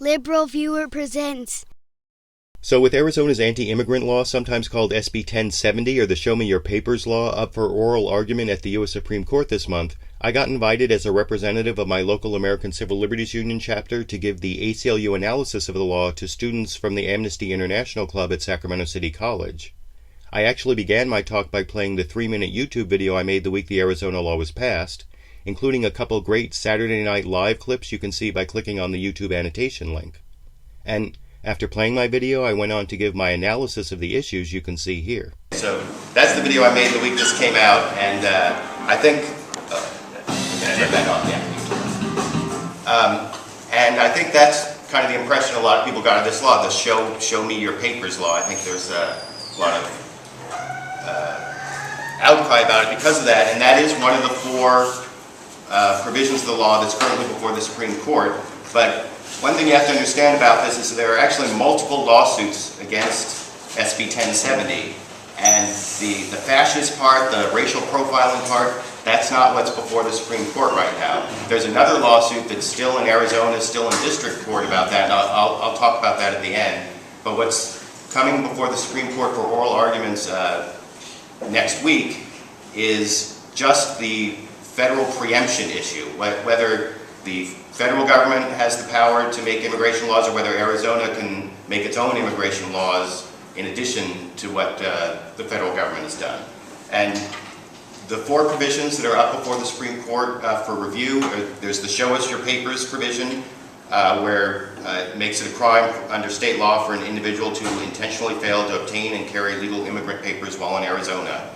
LiberalViewer presents. So with Arizona's anti-immigrant law, sometimes called SB 1070 or the Show Me Your Papers law, up for oral argument at the U.S. Supreme Court this month, I got invited as a representative of my local American Civil Liberties Union chapter to give the ACLU analysis of the law to students from the Amnesty International Club at Sacramento City College. I actually began my talk by playing the 3-minute YouTube video I made the week the Arizona law was passed, including a couple great Saturday Night Live clips you can see by clicking on the YouTube annotation link. And after playing my video, I went on to give my analysis of the issues you can see here. So that's the video I made the week this came out, and I think... and I think that's kind of the impression a lot of people got of this law, the show me your papers law. I think there's a lot of outcry about it because of that, and that is one of the four provisions of the law that's currently before the Supreme Court. But one thing you have to understand about this is that there are actually multiple lawsuits against SB 1070, and the fascist part, the racial profiling part, that's not what's before the Supreme Court right now. There's another lawsuit that's still in Arizona, still in district court about that, and I'll talk about that at the end. But what's coming before the Supreme Court for oral arguments next week is just the federal preemption issue, whether the federal government has the power to make immigration laws or whether Arizona can make its own immigration laws in addition to what the federal government has done. And the four provisions that are up before the Supreme Court for review, there's the show us your papers provision, where it makes it a crime under state law for an individual to intentionally fail to obtain and carry legal immigrant papers while in Arizona.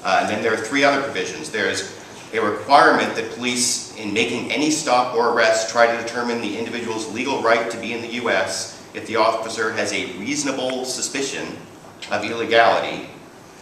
And then there are three other provisions. There's a requirement that police, in making any stop or arrest, try to determine the individual's legal right to be in the U.S. if the officer has a reasonable suspicion of illegality.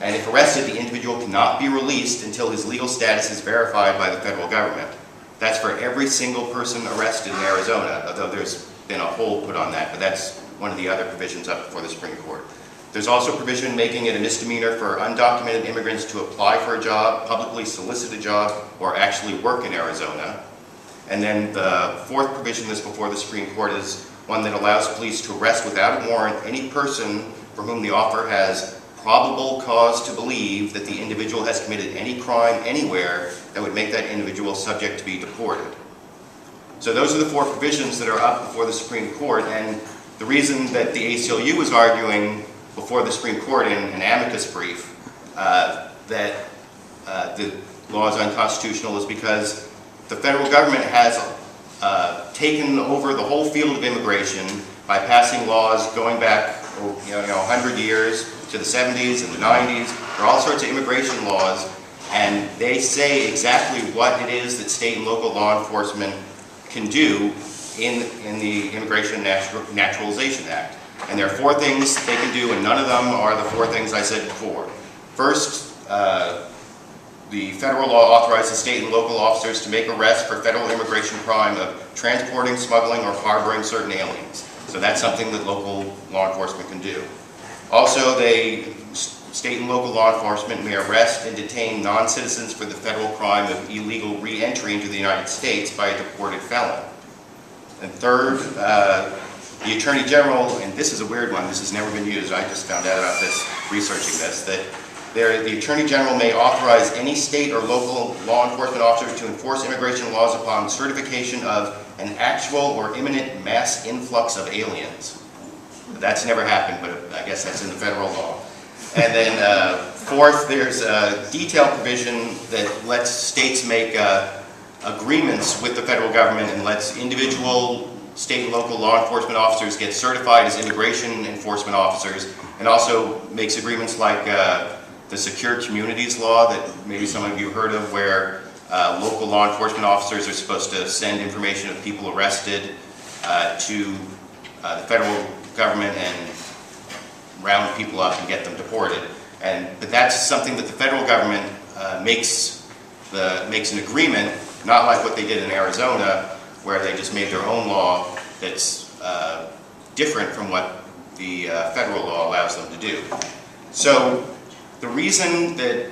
And if arrested, the individual cannot be released until his legal status is verified by the federal government. That's for every single person arrested in Arizona, although there's been a hold put on that, but that's one of the other provisions up before the Supreme Court. There's also a provision making it a misdemeanor for undocumented immigrants to apply for a job, publicly solicit a job, or actually work in Arizona. And then the fourth provision that's before the Supreme Court is one that allows police to arrest without a warrant any person for whom the officer has probable cause to believe that the individual has committed any crime anywhere that would make that individual subject to be deported. So those are the four provisions that are up before the Supreme Court, and the reason that the ACLU was arguing before the Supreme Court in an amicus brief that the law is unconstitutional is because the federal government has taken over the whole field of immigration by passing laws going back 100 years to the 70s and the 90s. There are all sorts of immigration laws, and they say exactly what it is that state and local law enforcement can do in the Immigration and Naturalization Act. And there are four things they can do, and none of them are the four things I said before. First, the federal law authorizes state and local officers to make arrests for federal immigration crime of transporting, smuggling, or harboring certain aliens. So that's something that local law enforcement can do. Also, state and local law enforcement may arrest and detain non-citizens for the federal crime of illegal re-entry into the United States by a deported felon. And third, the Attorney General, and this is a weird one, this has never been used, I just found out about this researching this, that the Attorney General may authorize any state or local law enforcement officer to enforce immigration laws upon certification of an actual or imminent mass influx of aliens. That's never happened, but I guess that's in the federal law. And then fourth, there's a detailed provision that lets states make agreements with the federal government and lets individual state and local law enforcement officers get certified as immigration enforcement officers, and also makes agreements like the Secure Communities Law that maybe some of you heard of, where local law enforcement officers are supposed to send information of people arrested to the federal government and round people up and get them deported. But that's something that the federal government makes an agreement, not like what they did in Arizona, where they just made their own law that's different from what the federal law allows them to do. So the reason that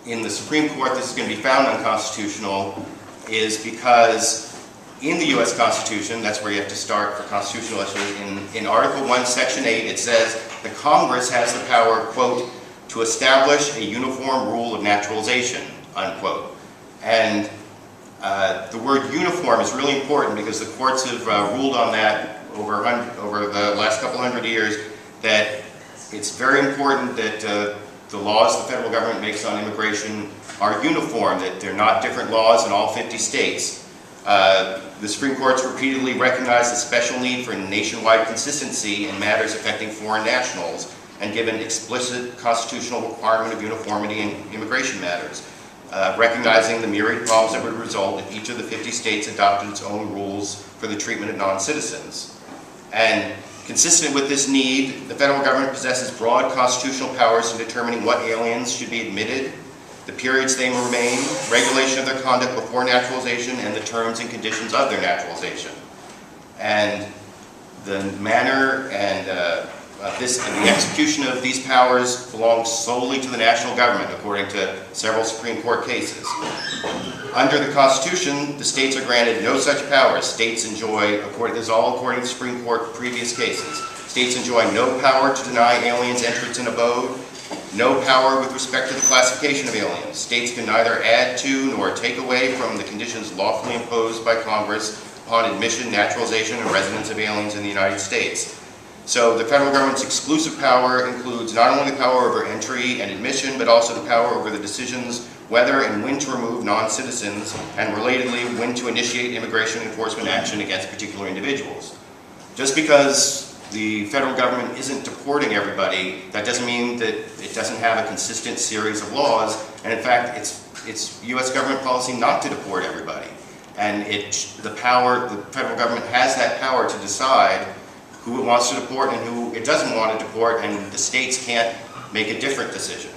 in the Supreme Court this is going to be found unconstitutional is because in the U.S. Constitution, that's where you have to start for constitutional issues, in Article 1, Section 8, it says the Congress has the power, quote, to establish a uniform rule of naturalization, unquote. And the word uniform is really important because the courts have ruled on that over the last couple hundred years, that it's very important that the laws the federal government makes on immigration are uniform, that they're not different laws in all 50 states. The Supreme Court's repeatedly recognized the special need for nationwide consistency in matters affecting foreign nationals and given explicit constitutional requirement of uniformity in immigration matters, recognizing the myriad problems that would result if each of the 50 states adopted its own rules for the treatment of non-citizens. And consistent with this need, the federal government possesses broad constitutional powers in determining what aliens should be admitted, the periods they may remain, regulation of their conduct before naturalization, and the terms and conditions of their naturalization. And the manner and the execution of these powers belongs solely to the national government, according to several Supreme Court cases. Under the Constitution, the states are granted no such powers. States enjoy, this is all according to the Supreme Court previous cases, states enjoy no power to deny aliens entrance and abode, no power with respect to the classification of aliens. States can neither add to nor take away from the conditions lawfully imposed by Congress upon admission, naturalization, and residence of aliens in the United States. So the federal government's exclusive power includes not only the power over entry and admission, but also the power over the decisions whether and when to remove non-citizens, and relatedly, when to initiate immigration enforcement action against particular individuals. Just because the federal government isn't deporting everybody, that doesn't mean that it doesn't have a consistent series of laws, and in fact, it's U.S. government policy not to deport everybody. And the federal government has that power to decide who it wants to deport and who it doesn't want to deport, and the states can't make a different decision.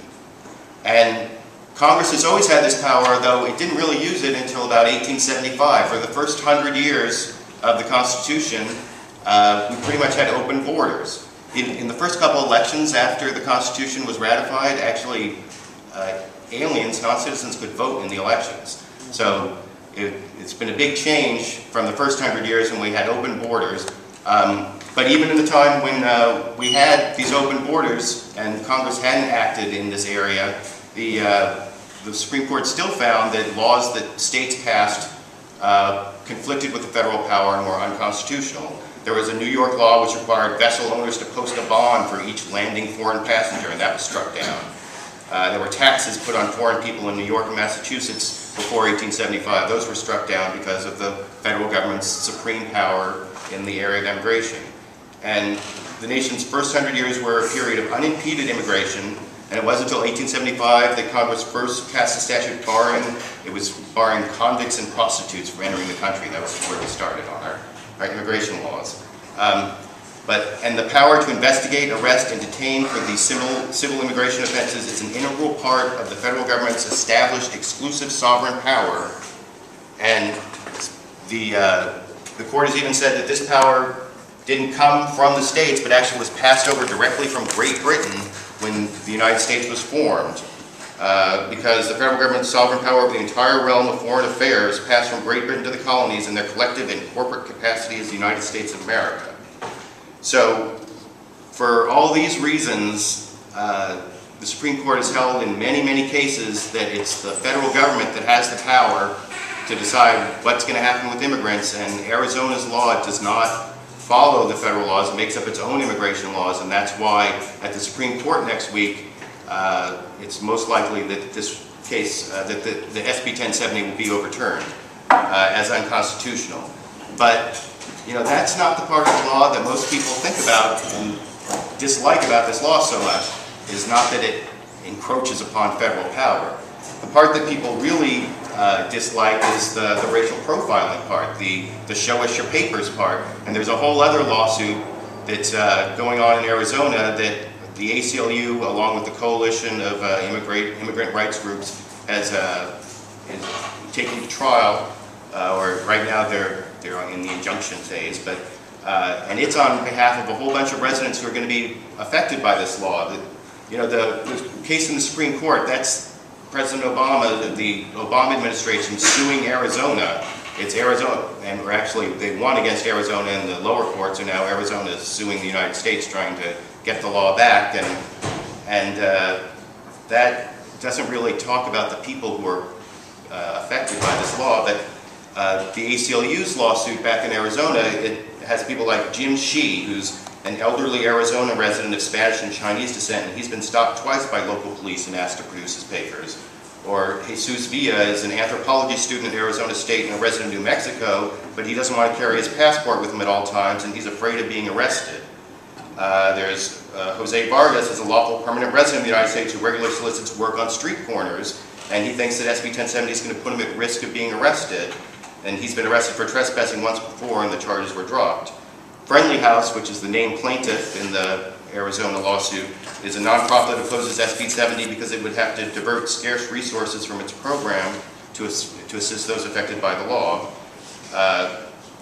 And Congress has always had this power, though it didn't really use it until about 1875. For the first 100 years of the Constitution, we pretty much had open borders. In the first couple elections after the Constitution was ratified, actually aliens, non-citizens, could vote in the elections. So it's been a big change from the first 100 years when we had open borders. But even in the time when we had these open borders and Congress hadn't acted in this area, the Supreme Court still found that laws that states passed conflicted with the federal power and were unconstitutional. There was a New York law which required vessel owners to post a bond for each landing foreign passenger, and that was struck down. There were taxes put on foreign people in New York and Massachusetts before 1875. Those were struck down because of the federal government's supreme power in the area of immigration. And the nation's first 100 years were a period of unimpeded immigration, and it wasn't until 1875 that Congress first passed a statute barring convicts and prostitutes from entering the country. That was where we started on our immigration laws. And the power to investigate, arrest, and detain for these civil immigration offenses is an integral part of the federal government's established exclusive sovereign power. And the court has even said that this power didn't come from the states, but actually was passed over directly from Great Britain when the United States was formed, because the federal government's sovereign power over the entire realm of foreign affairs passed from Great Britain to the colonies in their collective and corporate capacity as the United States of America. So, for all these reasons, the Supreme Court has held in many, many cases that it's the federal government that has the power to decide what's going to happen with immigrants, and Arizona's law does not follow the federal laws. It makes up its own immigration laws, and that's why at the Supreme Court next week, it's most likely that this case, that the SB 1070 will be overturned as unconstitutional. But, that's not the part of the law that most people think about and dislike about this law so much, is not that it encroaches upon federal power. The part that people really dislike is the racial profiling part, the show us your papers part. And there's a whole other lawsuit that's going on in Arizona that the ACLU, along with the coalition of immigrant rights groups, is taking to trial, or right now they're in the injunction phase, but and it's on behalf of a whole bunch of residents who are going to be affected by this law. The case in the Supreme Court, that's President Obama, the Obama administration suing Arizona it's Arizona, and they won against Arizona in the lower courts, and now Arizona is suing the United States trying to get the law back, and that doesn't really talk about the people who are affected by this law. But the ACLU's lawsuit back in Arizona, it has people like Jim Shi, who's an elderly Arizona resident of Spanish and Chinese descent, and he's been stopped twice by local police and asked to produce his papers. Or Jesus Villa is an anthropology student at Arizona State and a resident of New Mexico, but he doesn't want to carry his passport with him at all times, and he's afraid of being arrested. There's Jose Vargas is a lawful permanent resident of the United States who regularly solicits work on street corners, and he thinks that SB 1070 is going to put him at risk of being arrested. And he's been arrested for trespassing once before, and the charges were dropped. Friendly House, which is the named plaintiff in the Arizona lawsuit, is a nonprofit that opposes SB 70 because it would have to divert scarce resources from its program to assist those affected by the law.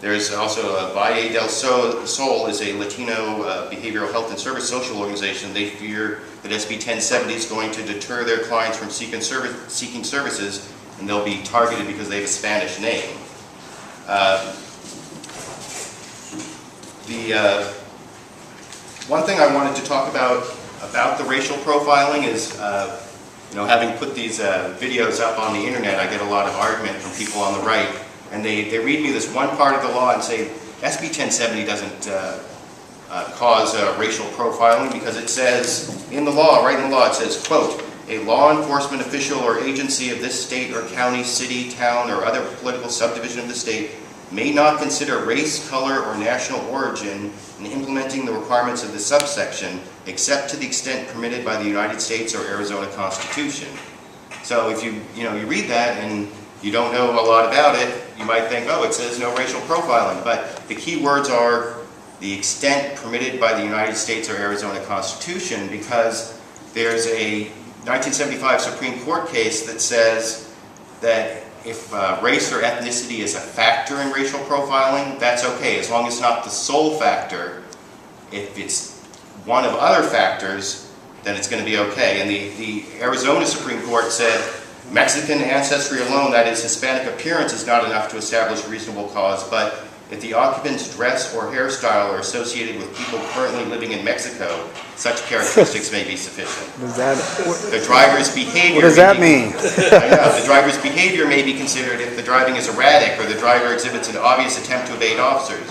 There's also Valle del Sol is a Latino behavioral health and service social organization. They fear that SB 1070 is going to deter their clients from seeking services, and they'll be targeted because they have a Spanish name. One thing I wanted to talk about the racial profiling is, having put these videos up on the internet, I get a lot of argument from people on the right, and they read me this one part of the law and say, SB 1070 doesn't cause racial profiling because it says, in the law, right in the law, it says, quote, a law enforcement official or agency of this state or county, city, town, or other political subdivision of the state may not consider race, color, or national origin in implementing the requirements of the subsection, except to the extent permitted by the United States or Arizona Constitution. So if you read that and you don't know a lot about it, you might think, oh, it says no racial profiling. But the key words are the extent permitted by the United States or Arizona Constitution, because there's a 1975 Supreme Court case that says that if race or ethnicity is a factor in racial profiling, that's okay, as long as it's not the sole factor. If it's one of other factors, then it's going to be okay. And the Arizona Supreme Court said Mexican ancestry alone, that is Hispanic appearance, is not enough to establish reasonable cause, but if the occupant's dress or hairstyle are associated with people currently living in Mexico, such characteristics may be sufficient. The driver's behavior. What does that mean? The driver's behavior may be considered if the driving is erratic or the driver exhibits an obvious attempt to evade officers.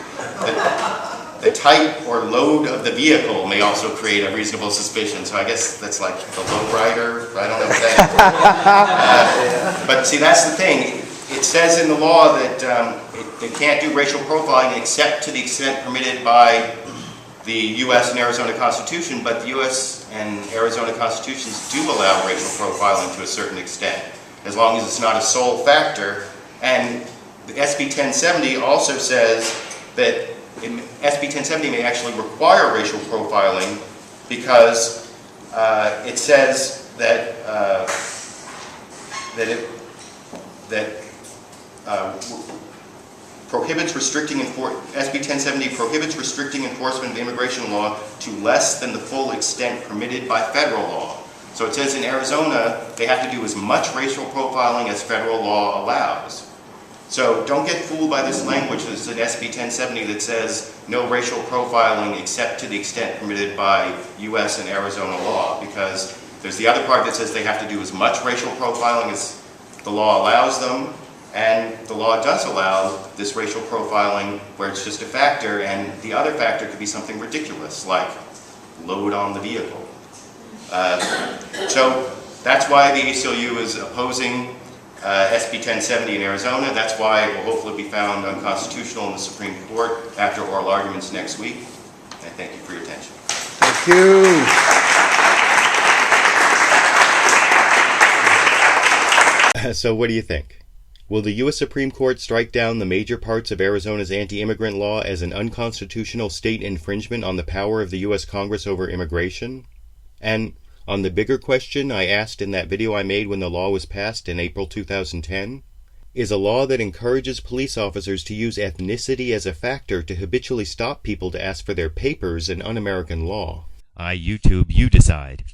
The type or load of the vehicle may also create a reasonable suspicion. So I guess that's like the low rider. I don't know what that is. But see, that's the thing. It says in the law that they can't do racial profiling except to the extent permitted by the U.S. and Arizona Constitution, but the U.S. and Arizona Constitutions do allow racial profiling to a certain extent, as long as it's not a sole factor. And the SB 1070 also says that SB 1070 may actually require racial profiling because it says that prohibits restricting SB 1070 prohibits restricting enforcement of immigration law to less than the full extent permitted by federal law. So it says in Arizona they have to do as much racial profiling as federal law allows. So don't get fooled by this language that's in SB 1070 that says no racial profiling except to the extent permitted by U.S. and Arizona law, because there's the other part that says they have to do as much racial profiling as the law allows them. And the law does allow this racial profiling where it's just a factor, and the other factor could be something ridiculous, like load on the vehicle. So that's why the ACLU is opposing SB 1070 in Arizona. That's why it will hopefully be found unconstitutional in the Supreme Court after oral arguments next week. And thank you for your attention. Thank you. So what do you think? Will the U.S. Supreme Court strike down the major parts of Arizona's anti-immigrant law as an unconstitutional state infringement on the power of the U.S. Congress over immigration? And on the bigger question I asked in that video I made when the law was passed in April 2010, is a law that encourages police officers to use ethnicity as a factor to habitually stop people to ask for their papers an un-American law? YouTube, you decide.